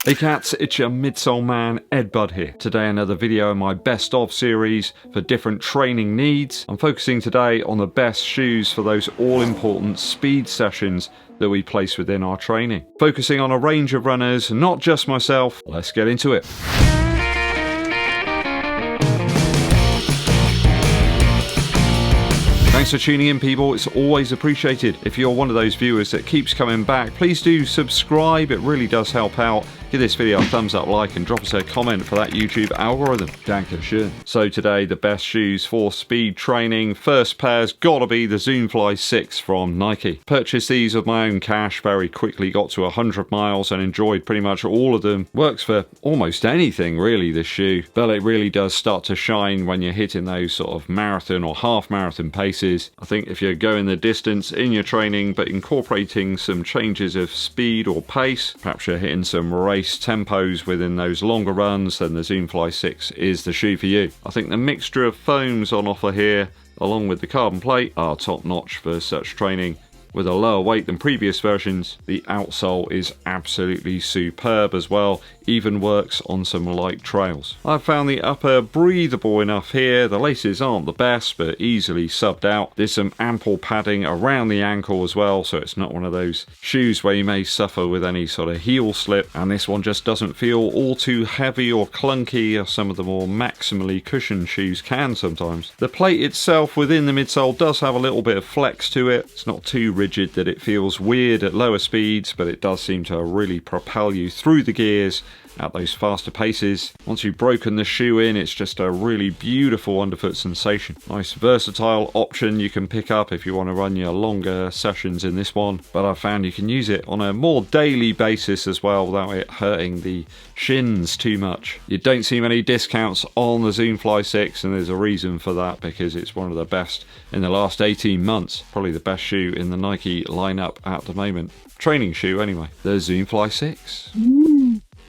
Hey cats, it's your midsole man Eddbud here. Today another video in my best of series for different training needs. I'm focusing today on the best shoes for those all-important speed sessions that we place within our training. Focusing on a range of runners, not just myself. Let's get into it. Thanks for tuning in, people. It's always appreciated. If you're one of those viewers that keeps coming back, please do subscribe. It really does help out. Give this video a thumbs up, like, and drop us a comment for that YouTube algorithm. Dankeschön. So today, the best shoes for speed training. First pair's gotta be the Zoomfly 6 from Nike. Purchased these with my own cash, very quickly got to 100 miles and enjoyed pretty much all of them. Works for almost anything, really, this shoe. But it really does start to shine when you're hitting those sort of marathon or half marathon paces. I think if you're going the distance in your training, but incorporating some changes of speed or pace, perhaps you're hitting some race tempos within those longer runs, then the Zoomfly 6 is the shoe for you. I think the mixture of foams on offer here, along with the carbon plate, are top notch for such training. With a lower weight than previous versions, the outsole is absolutely superb as well, even works on some light trails. I've found the upper breathable enough here. The laces aren't the best, but easily subbed out. There's some ample padding around the ankle as well, so it's not one of those shoes where you may suffer with any sort of heel slip, and this one just doesn't feel all too heavy or clunky as some of the more maximally cushioned shoes can sometimes. The plate itself within the midsole does have a little bit of flex to it. It's not too rigid that it feels weird at lower speeds, but it does seem to really propel you through the gears at those faster paces. Once you've broken the shoe in, it's just a really beautiful underfoot sensation. Nice versatile option you can pick up if you want to run your longer sessions in this one, but I've found you can use it on a more daily basis as well without it hurting the shins too much. You don't see many discounts on the Zoomfly 6, and there's a reason for that, because it's one of the best in the last 18 months. Probably the best shoe in the Nike lineup at the moment. Training shoe anyway. The Zoomfly 6.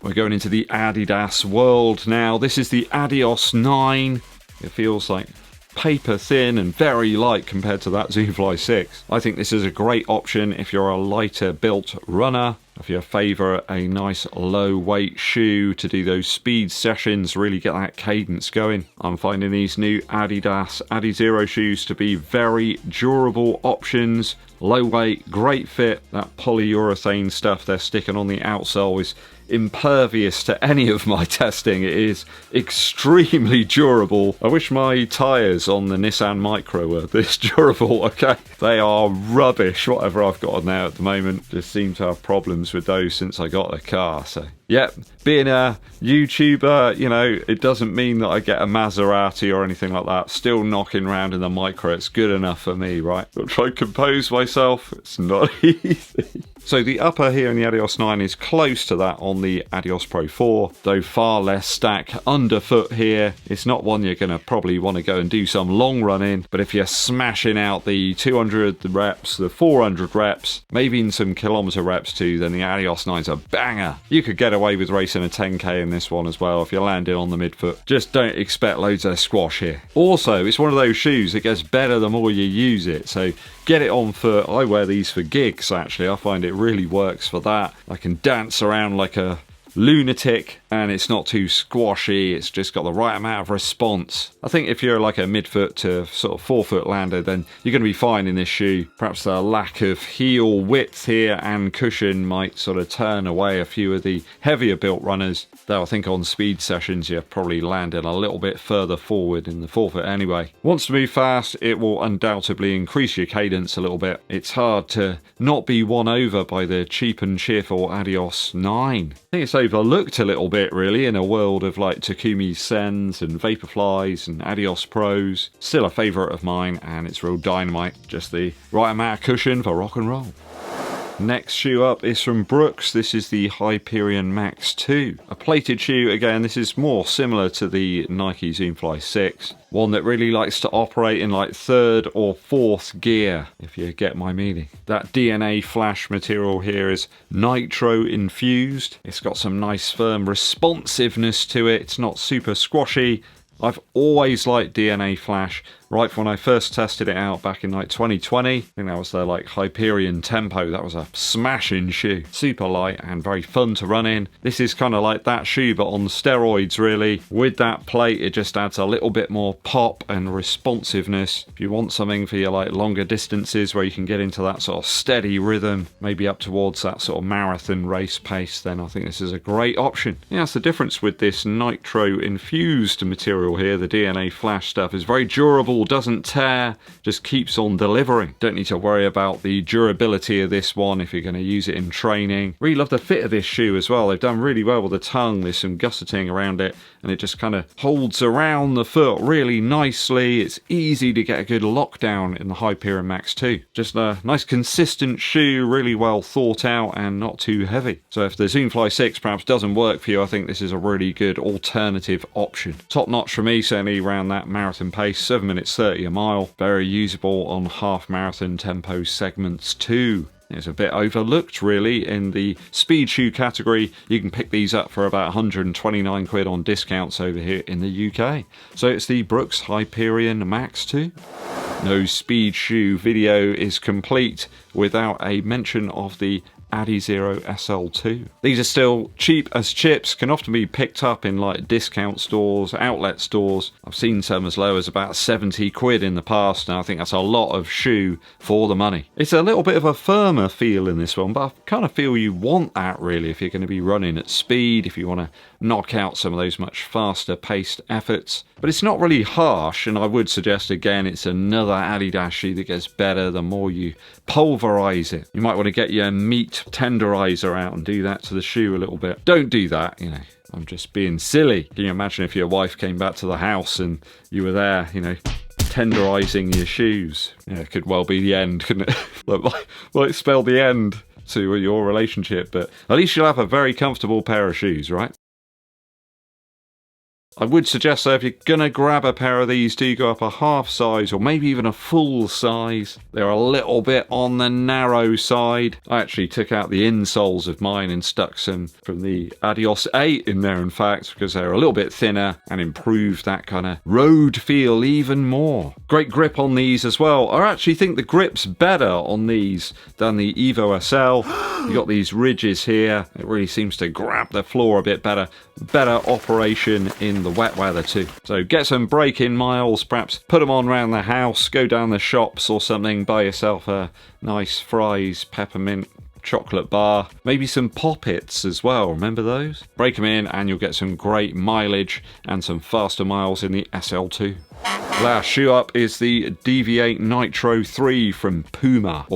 We're going into the Adidas world now. This is the ADIOS 9. It feels like paper thin and very light compared to that Zoomfly 6. I think this is a great option if you're a lighter built runner, if you favour a nice low weight shoe to do those speed sessions, really get that cadence going. I'm finding these new Adidas AddiZero shoes to be very durable options. Low weight, great fit. That polyurethane stuff they're sticking on the outsole is impervious to any of my testing. It is extremely durable. I wish my tyres on the Nissan Micro were this durable, okay? They are rubbish, whatever I've got on there at the moment. Just seem to have problems with those since I got the car, so. Yep, being a YouTuber, you know, it doesn't mean that I get a Maserati or anything like that. Still knocking around in the Micro, it's good enough for me, right? I'll try to compose myself, it's not easy. So the upper here in the ADIOS 9 is close to that on the ADIOS Pro 4, though far less stack underfoot here. It's not one you're going to probably want to go and do some long run in, but if you're smashing out the 200 reps, the 400 reps, maybe in some kilometer reps too, then the ADIOS 9's a banger. You could get away with racing a 10k in this one as well if you're landing on the midfoot. Just don't expect loads of squash here. Also, it's one of those shoes that gets better the more you use it, so get it on foot. I wear these for gigs, actually. I find it really works for that. I can dance around like a lunatic, and it's not too squashy. It's just got the right amount of response. I think if you're like a midfoot to sort of forefoot lander, then you're going to be fine in this shoe. Perhaps the lack of heel width here and cushion might sort of turn away a few of the heavier built runners, though I think on speed sessions you're probably landing a little bit further forward in the forefoot anyway. Once to move fast, it will undoubtedly increase your cadence a little bit. It's hard to not be won over by the cheap and cheerful ADIOS 9. I think it's overlooked a little bit, really, in a world of like Takumi Sens and Vaporflies and Adios Pros. Still a favourite of mine, and it's real dynamite. Just the right amount of cushion for rock and roll. Next shoe up is from Brooks. This is the Hyperion Max 2. A plated shoe, again, this is more similar to the Nike Zoomfly 6. One that really likes to operate in like third or fourth gear, if you get my meaning. That DNA flash material here is nitro infused. It's got some nice firm responsiveness to it. It's not super squashy. I've always liked DNA flash. right from when I first tested it out back in like 2020. I think that was their like Hyperion Tempo. That was a smashing shoe. Super light and very fun to run in. This is kind of like that shoe but on steroids really. With that plate it just adds a little bit more pop and responsiveness. If you want something for your like longer distances where you can get into that sort of steady rhythm, maybe up towards that sort of marathon race pace, then I think this is a great option. Yeah, that's the difference with this nitro infused material here. The DNA Flash stuff is very durable, doesn't tear, just keeps on delivering. Don't need to worry about the durability of this one if you're going to use it in training. Really love the fit of this shoe as well. They've done really well with the tongue. There's some gusseting around it and it just kind of holds around the foot really nicely. It's easy to get a good lockdown in the Hyperion Max too. Just a nice consistent shoe, really well thought out and not too heavy. So if the Zoomfly 6 perhaps doesn't work for you, I think this is a really good alternative option. Top notch for me, certainly around that marathon pace, 7 minutes 30 a mile. Very usable on half marathon tempo segments too. It's a bit overlooked really in the speed shoe category. You can pick these up for about 129 quid on discounts over here in the UK. So it's the Brooks Hyperion Max 2. No speed shoe video is complete without a mention of the AddiZero SL2. These are still cheap as chips, can often be picked up in like discount stores, outlet stores. I've seen some as low as about 70 quid in the past, and I think that's a lot of shoe for the money. It's a little bit of a firmer feel in this one, but I kind of feel you want that really if you're going to be running at speed, if you want to knock out some of those much faster paced efforts. But it's not really harsh, and I would suggest again it's another Adidas shoe that gets better the more you pulverize it. You might want to get your meat tenderizer out and do that to the shoe a little bit. Don't do that, you know. I'm just being silly. Can you imagine if your wife came back to the house and you were there, you know, tenderizing your shoes? Yeah, it could well be the end, couldn't it? Like spell the end to your relationship, but at least you'll have a very comfortable pair of shoes, right? I would suggest though, if you're going to grab a pair of these, do go up a half size or maybe even a full size. They're a little bit on the narrow side. I actually took out the insoles of mine and stuck some from the ADIOS 8 in there in fact, because they're a little bit thinner and improved that kind of road feel even more. Great grip on these as well. I actually think the grip's better on these than the Evo SL. You've got these ridges here. It really seems to grab the floor a bit better. Better operation in the wet weather too. So get some break-in miles, perhaps put them on around the house, go down the shops or something, buy yourself a nice Fry's peppermint chocolate bar, maybe some Poppets as well, remember those? Break them in and you'll get some great mileage and some faster miles in the SL2. Last shoe up is the DV8 Nitro 3 from Puma,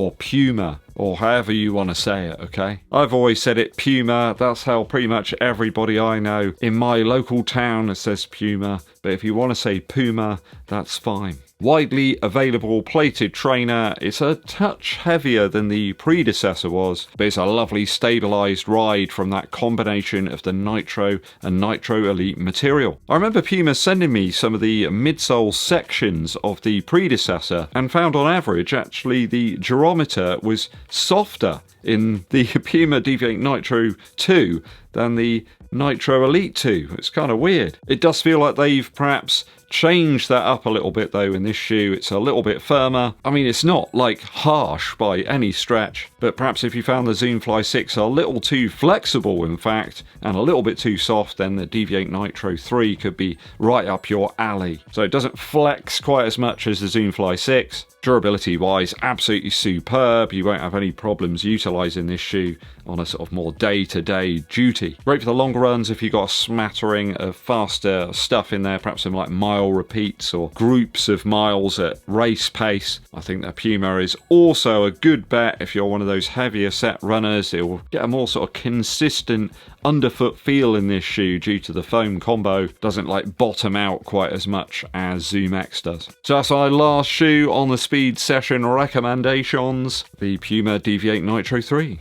or however you want to say it, okay? I've always said it Puma. That's how pretty much everybody I know in my local town says Puma, but if you want to say Puma, that's fine. Widely available plated trainer. It's a touch heavier than the predecessor was, but it's a lovely stabilised ride from that combination of the Nitro and Nitro Elite material. I remember Puma sending me some of the midsole sections of the predecessor and found on average actually the durometer was softer in the Puma DV8 Nitro 2 than the Nitro Elite 2. It's kind of weird. It does feel like they've perhaps changed that up a little bit though in this shoe. It's a little bit firmer. I mean, it's not like harsh by any stretch, but perhaps if you found the Zoomfly 6 a little too flexible in fact, and a little bit too soft, then the DV8 Nitro 3 could be right up your alley. So it doesn't flex quite as much as the Zoomfly 6. Durability wise, absolutely superb. You won't have any problems utilising this shoe on a sort of more day-to-day duty. Great for the longer runs if you've got a smattering of faster stuff in there, perhaps some like mile repeats or groups of miles at race pace. I think the Puma is also a good bet if you're one of those heavier set runners. It will get a more sort of consistent underfoot feel in this shoe due to the foam combo. Doesn't like bottom out quite as much as Zoom X does. So that's our last shoe on the speed session recommendations, the Puma DV8 Nitro 3.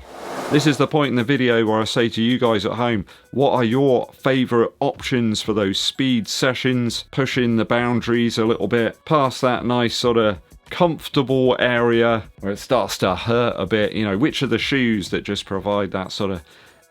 This is the point in the video where I say to you guys at home, what are your favourite options for those speed sessions, pushing the boundaries a little bit past that nice sort of comfortable area where it starts to hurt a bit. You know, which are the shoes that just provide that sort of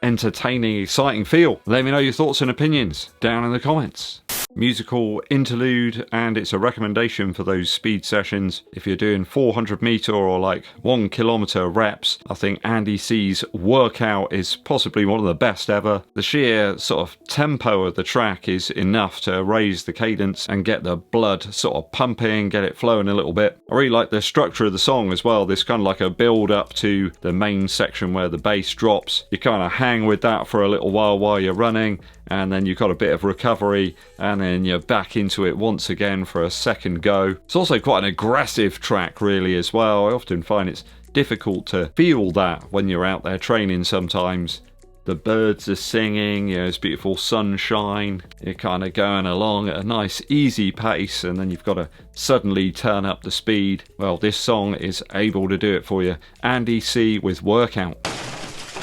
entertaining, exciting feel? Let me know your thoughts and opinions down in the comments. musical interlude, and it's a recommendation for those speed sessions. If you're doing 400 meter or like 1 kilometer reps, I think Andy C's workout is possibly one of the best ever. The sheer sort of tempo of the track is enough to raise the cadence and get the blood sort of pumping, get it flowing a little bit. I really like the structure of the song as well. There's kind of like a build up to the main section where the bass drops. You kind of hang with that for a little while you're running, and then you've got a bit of recovery, and then you're back into it once again for a second go. It's also quite an aggressive track really as well. I often find it's difficult to feel that when you're out there training sometimes. The birds are singing, you know, it's beautiful sunshine, you're kind of going along at a nice easy pace, and then you've got to suddenly turn up the speed. Well, this song is able to do it for you. Andy C with Workout.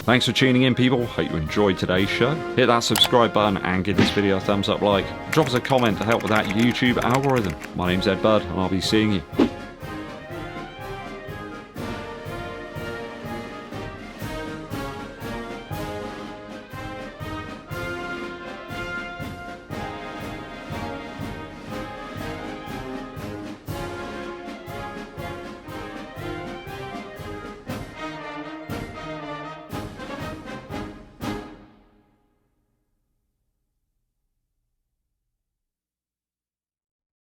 Thanks for tuning in, people. Hope you enjoyed today's show. Hit that subscribe button and give this video a thumbs up like. Drop us a comment to help with that YouTube algorithm. My name's Eddbud, and I'll be seeing you